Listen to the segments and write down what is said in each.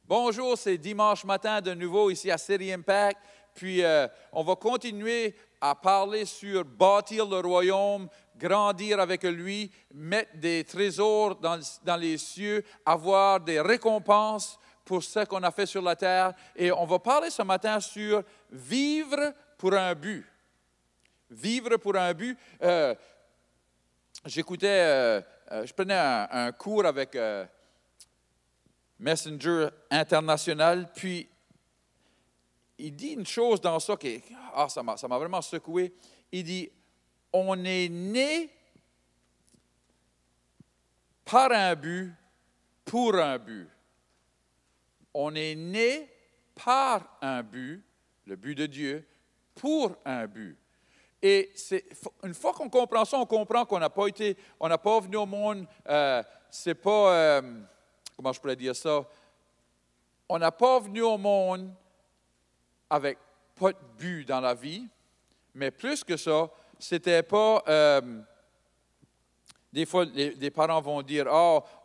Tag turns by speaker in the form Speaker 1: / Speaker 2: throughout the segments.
Speaker 1: Bonjour, c'est dimanche matin de nouveau ici à City Impact. Puis on va continuer à parler sur bâtir le royaume, grandir avec lui, mettre des trésors dans les cieux, avoir des récompenses pour ce qu'on a fait sur la terre. Et on va parler ce matin sur vivre pour un but. Vivre pour un but. Je prenais un cours avec Messenger International, puis il dit une chose dans ça qui ça m'a vraiment secoué. Il dit, on est né par un but, pour un but. On est né par un but, le but de Dieu, pour un but. Et une fois qu'on comprend ça, on comprend qu'on n'a pas venu au monde, c'est pas, comment je pourrais dire ça, on n'a pas venu au monde avec pas de but dans la vie, mais plus que ça, c'était pas, des fois, les parents vont dire,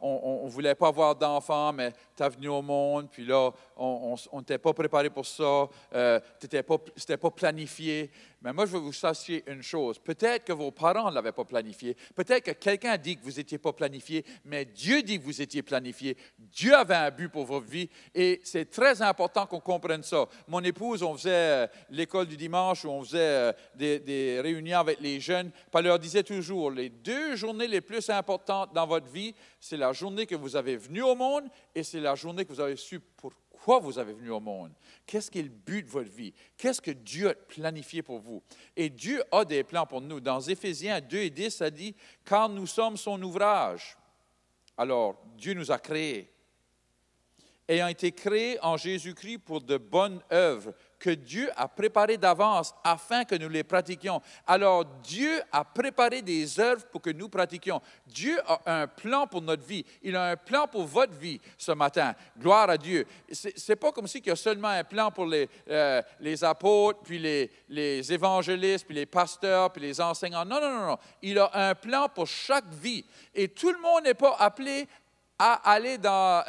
Speaker 1: on ne voulait pas avoir d'enfants, mais tu es venu au monde, puis là, on n'était pas préparé pour ça, c'était pas planifié. Mais moi, je veux vous sachiez une chose. Peut-être que vos parents ne l'avaient pas planifié. Peut-être que quelqu'un dit que vous n'étiez pas planifié, mais Dieu dit que vous étiez planifié. Dieu avait un but pour votre vie et c'est très important qu'on comprenne ça. Mon épouse, on faisait l'école du dimanche où on faisait des réunions avec les jeunes. Puis elle leur disait toujours, les 2 journées les plus importantes dans votre vie, c'est la journée que vous avez venu au monde et c'est la journée que vous avez su pourquoi vous avez venu au monde. Qu'est-ce qui est le but de votre vie? Qu'est-ce que Dieu a planifié pour vous? Et Dieu a des plans pour nous. Dans Éphésiens 2 et 10, ça dit, « Car nous sommes son ouvrage. » Alors, Dieu nous a créés. Ayant été créés en Jésus-Christ pour de bonnes œuvres que Dieu a préparées d'avance afin que nous les pratiquions. Alors, Dieu a préparé des œuvres pour que nous pratiquions. Dieu a un plan pour notre vie. Il a un plan pour votre vie ce matin. Gloire à Dieu. C'est pas comme si il y a seulement un plan pour les apôtres, puis les évangélistes, puis les pasteurs, puis les enseignants. Non, non, non, non. Il a un plan pour chaque vie. Et tout le monde n'est pas appelé à aller dans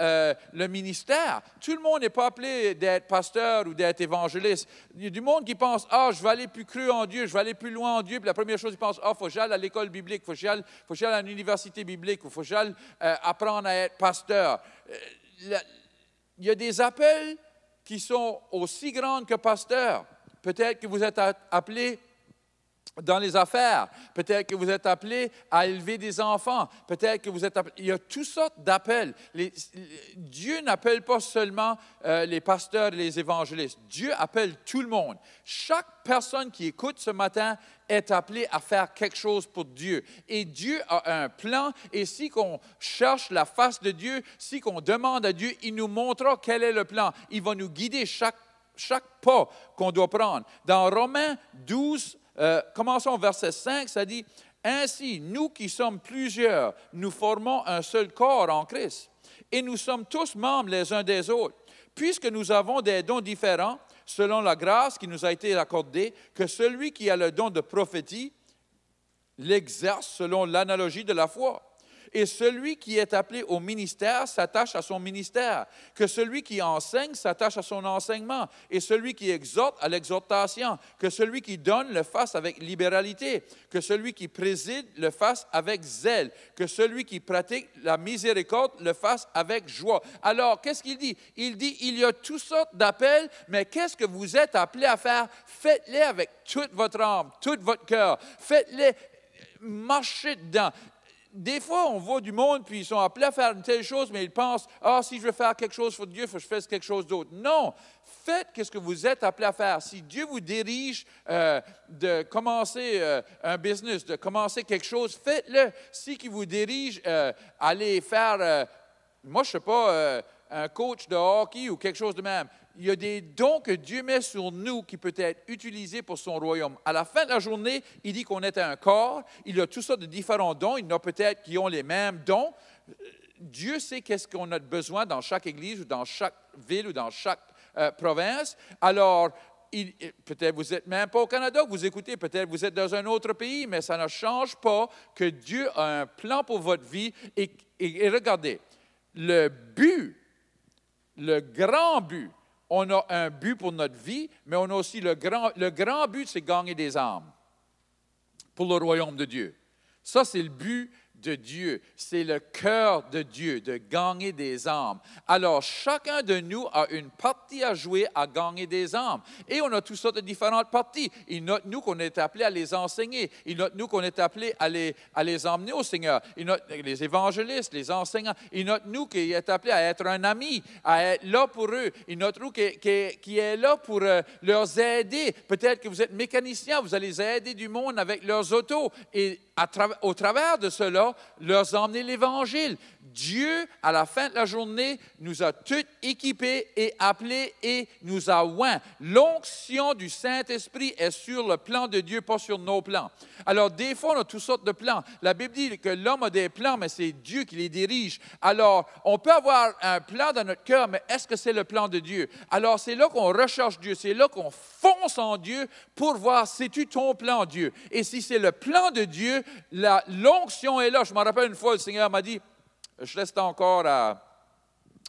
Speaker 1: le ministère. Tout le monde n'est pas appelé d'être pasteur ou d'être évangéliste. Il y a du monde qui pense, je vais aller plus creux en Dieu, je vais aller plus loin en Dieu. Puis la première chose, ils pensent, il faut que j'aille à l'école biblique, il faut que j'aille à l'université biblique, il faut que j'aille apprendre à être pasteur. Il y a des appels qui sont aussi grands que pasteur. Peut-être que vous êtes appelé dans les affaires, peut-être que vous êtes appelé à élever des enfants, peut-être que vous êtes appelé, il y a toutes sortes d'appels. Dieu n'appelle pas seulement les pasteurs et les évangélistes, Dieu appelle tout le monde. Chaque personne qui écoute ce matin est appelée à faire quelque chose pour Dieu. Et Dieu a un plan, et si qu'on cherche la face de Dieu, si qu'on demande à Dieu, il nous montrera quel est le plan. Il va nous guider chaque pas qu'on doit prendre. Dans Romains 12, commençons au verset 5, ça dit, « Ainsi, nous qui sommes plusieurs, nous formons un seul corps en Christ, et nous sommes tous membres les uns des autres. Puisque nous avons des dons différents, selon la grâce qui nous a été accordée, que celui qui a le don de prophétie l'exerce selon l'analogie de la foi. Et celui qui est appelé au ministère s'attache à son ministère, que celui qui enseigne s'attache à son enseignement, et celui qui exhorte à l'exhortation, que celui qui donne le fasse avec libéralité, que celui qui préside le fasse avec zèle, que celui qui pratique la miséricorde le fasse avec joie. » Alors, qu'est-ce qu'il dit? Il dit, il y a toutes sortes d'appels, mais qu'est-ce que vous êtes appelés à faire? Faites-les avec toute votre âme, tout votre cœur. Faites-les, marchez dedans. Des fois, on voit du monde, puis ils sont appelés à faire une telle chose, mais ils pensent, si je veux faire quelque chose pour Dieu, il faut que je fasse quelque chose d'autre. Non, faites ce que vous êtes appelés à faire. Si Dieu vous dirige de commencer un business, de commencer quelque chose, faites-le. Si il vous dirige, allez faire, moi je ne sais pas, un coach de hockey ou quelque chose de même. Il y a des dons que Dieu met sur nous qui peuvent être utilisés pour son royaume. À la fin de la journée, il dit qu'on est un corps. Il y a toutes sortes de différents dons. Il y en a peut-être qui ont les mêmes dons. Dieu sait qu'est-ce qu'on a besoin dans chaque église ou dans chaque ville ou dans chaque province. Alors, peut-être vous n'êtes même pas au Canada, vous écoutez, peut-être vous êtes dans un autre pays, mais ça ne change pas que Dieu a un plan pour votre vie. Et regardez, le but le grand but. On a un but pour notre vie, mais on a aussi le grand but, c'est gagner des âmes pour le royaume de Dieu. Ça, c'est le but de Dieu. C'est le cœur de Dieu, de gagner des âmes. Alors, chacun de nous a une partie à jouer à gagner des âmes. Et on a toutes sortes de différentes parties. Il note nous qu'on est appelés à les enseigner. Il note nous qu'on est appelés à les emmener au Seigneur. Il note les évangélistes, les enseignants. Il note nous qui est appelé à être un ami, à être là pour eux. Il note nous qui est là pour leur aider. Peut-être que vous êtes mécanicien, vous allez aider du monde avec leurs autos. Et au travers de cela, leur emmener l'Évangile. Dieu, à la fin de la journée, nous a tous équipés et appelés et nous a oints. L'onction du Saint-Esprit est sur le plan de Dieu, pas sur nos plans. Alors, des fois, on a toutes sortes de plans. La Bible dit que l'homme a des plans, mais c'est Dieu qui les dirige. Alors, on peut avoir un plan dans notre cœur, mais est-ce que c'est le plan de Dieu? Alors, c'est là qu'on recherche Dieu, c'est là qu'on fonce en Dieu pour voir, c'est-tu ton plan, Dieu? Et si c'est le plan de Dieu, l'onction est là. Je me rappelle une fois, le Seigneur m'a dit, je reste encore à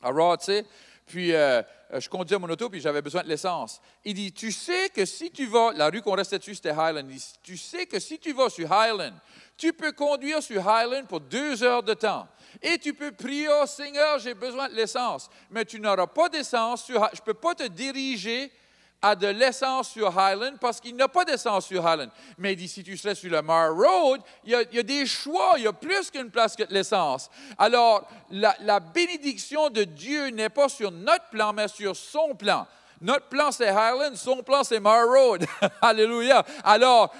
Speaker 1: Raw, tu sais, puis je conduisais mon auto, puis j'avais besoin de l'essence. Il dit, tu sais que si tu vas, la rue qu'on restait dessus, c'était Highland, il dit, tu sais que si tu vas sur Highland, tu peux conduire sur Highland pour 2 heures de temps. Et tu peux prier, oh Seigneur, j'ai besoin de l'essence. Mais tu n'auras pas d'essence je ne peux pas te diriger à de l'essence sur Highland parce qu'il n'y a pas d'essence sur Highland. Mais il dit, si tu serais sur le Mar Road, il y a des choix, il y a plus qu'une place que de l'essence. Alors, la bénédiction de Dieu n'est pas sur notre plan, mais sur son plan. Notre plan, c'est Highland, son plan, c'est Mar Road. Alléluia. Alors,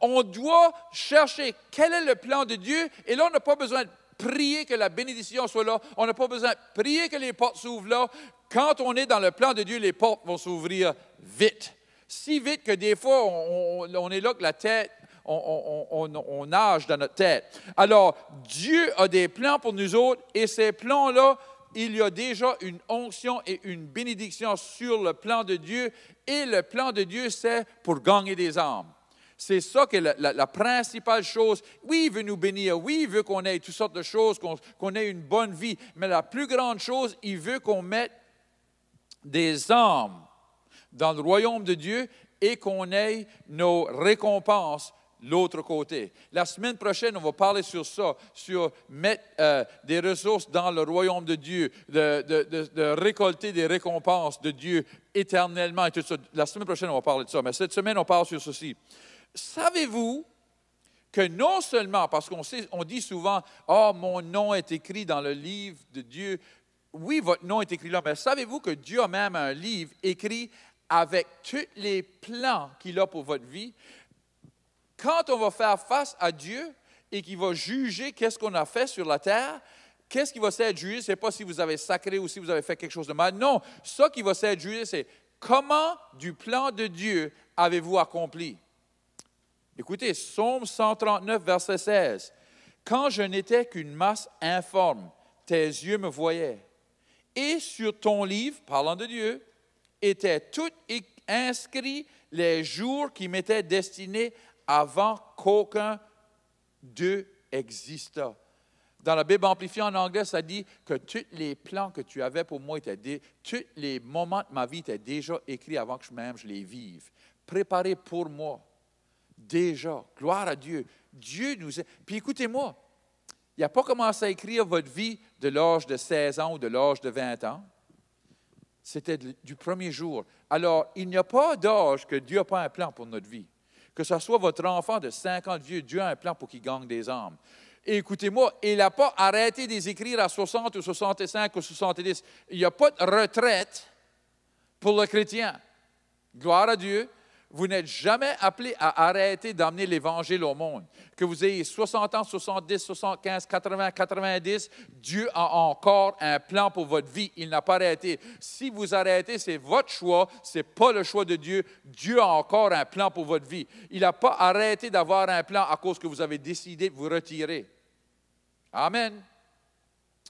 Speaker 1: on doit chercher quel est le plan de Dieu, et là, on n'a pas besoin de prier que la bénédiction soit là. On n'a pas besoin de prier que les portes s'ouvrent là. Quand on est dans le plan de Dieu, les portes vont s'ouvrir vite. Si vite que des fois, on est là que la tête, on nage dans notre tête. Alors, Dieu a des plans pour nous autres et ces plans-là, il y a déjà une onction et une bénédiction sur le plan de Dieu. Et le plan de Dieu, c'est pour gagner des âmes. C'est ça qui est la principale chose. Oui, il veut nous bénir. Oui, il veut qu'on ait toutes sortes de choses, qu'on ait une bonne vie. Mais la plus grande chose, il veut qu'on mette des âmes dans le royaume de Dieu et qu'on ait nos récompenses l'autre côté. La semaine prochaine, on va parler sur ça, sur mettre des ressources dans le royaume de Dieu, de récolter des récompenses de Dieu éternellement et tout ça. La semaine prochaine, on va parler de ça, mais cette semaine, on parle sur ceci. Savez-vous que non seulement, parce qu'on dit souvent, « Ah, mon nom est écrit dans le livre de Dieu », oui, votre nom est écrit là, mais savez-vous que Dieu a même un livre écrit avec tous les plans qu'il a pour votre vie? Quand on va faire face à Dieu et qu'il va juger qu'est-ce qu'on a fait sur la terre, qu'est-ce qui va s'être jugé? Ce n'est pas si vous avez sacré ou si vous avez fait quelque chose de mal. Non, ça qui va s'être jugé, c'est comment du plan de Dieu avez-vous accompli? Écoutez, Psaume 139, verset 16. « Quand je n'étais qu'une masse informe, tes yeux me voyaient. Et sur ton livre, parlant de Dieu, étaient tous inscrits les jours qui m'étaient destinés avant qu'aucun d'eux existât. » Dans la Bible amplifiée en anglais, ça dit que tous les plans que tu avais pour moi, tous les moments de ma vie étaient déjà écrits avant que même je les vive. Préparés pour moi. Déjà. Gloire à Dieu. Dieu nous a... Puis écoutez-moi, il n'a pas commencé à écrire votre vie de l'âge de 16 ans ou de l'âge de 20 ans. C'était du premier jour. Alors, il n'y a pas d'âge que Dieu n'a pas un plan pour notre vie. Que ce soit votre enfant de 5 ans de vieux, Dieu a un plan pour qu'il gagne des âmes. Et écoutez-moi, il n'a pas arrêté de les écrire à 60 ou 65 ou 70. Il n'y a pas de retraite pour le chrétien. Gloire à Dieu. Vous n'êtes jamais appelé à arrêter d'amener l'Évangile au monde. Que vous ayez 60 ans, 70, 75, 80, 90, Dieu a encore un plan pour votre vie. Il n'a pas arrêté. Si vous arrêtez, c'est votre choix, ce n'est pas le choix de Dieu. Dieu a encore un plan pour votre vie. Il n'a pas arrêté d'avoir un plan à cause que vous avez décidé de vous retirer. Amen.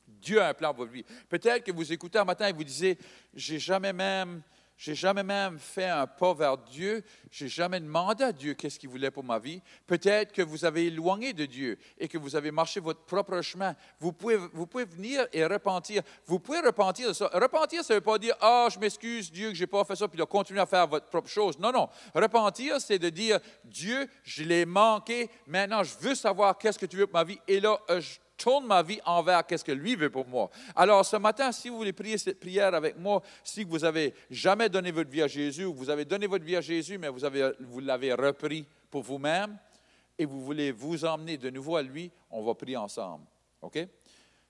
Speaker 1: Dieu a un plan pour votre vie. Peut-être que vous écoutez un matin et vous disiez, j'ai jamais même... Je n'ai jamais même fait un pas vers Dieu. Je n'ai jamais demandé à Dieu qu'est-ce qu'il voulait pour ma vie. Peut-être que vous avez éloigné de Dieu et que vous avez marché votre propre chemin. Vous pouvez venir et repentir. Vous pouvez repentir de ça. Repentir, ça ne veut pas dire « Ah, je m'excuse, Dieu, que je n'ai pas fait ça, puis de continuer à faire votre propre chose. » Non, non. Repentir, c'est de dire « Dieu, je l'ai manqué. Maintenant, je veux savoir qu'est-ce que tu veux pour ma vie. » Et là, je tourne ma vie envers qu'est-ce que lui veut pour moi. Alors, ce matin, si vous voulez prier cette prière avec moi, si vous n'avez jamais donné votre vie à Jésus, ou vous avez donné votre vie à Jésus, mais vous l'avez repris pour vous-même, et vous voulez vous emmener de nouveau à lui, on va prier ensemble. OK?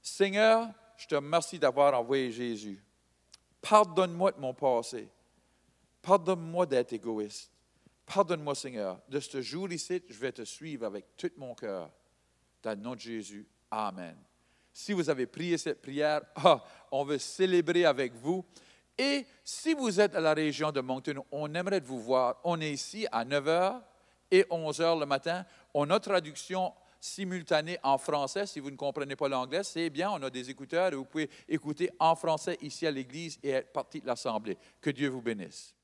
Speaker 1: Seigneur, je te remercie d'avoir envoyé Jésus. Pardonne-moi de mon passé. Pardonne-moi d'être égoïste. Pardonne-moi, Seigneur. De ce jour ici, je vais te suivre avec tout mon cœur. Dans le nom de Jésus. Amen. Si vous avez prié cette prière, on veut célébrer avec vous. Et si vous êtes à la région de Moncton, on aimerait vous voir. On est ici à 9h et 11h le matin. On a traduction simultanée en français. Si vous ne comprenez pas l'anglais, c'est bien. On a des écouteurs et vous pouvez écouter en français ici à l'église et être partie de l'assemblée. Que Dieu vous bénisse.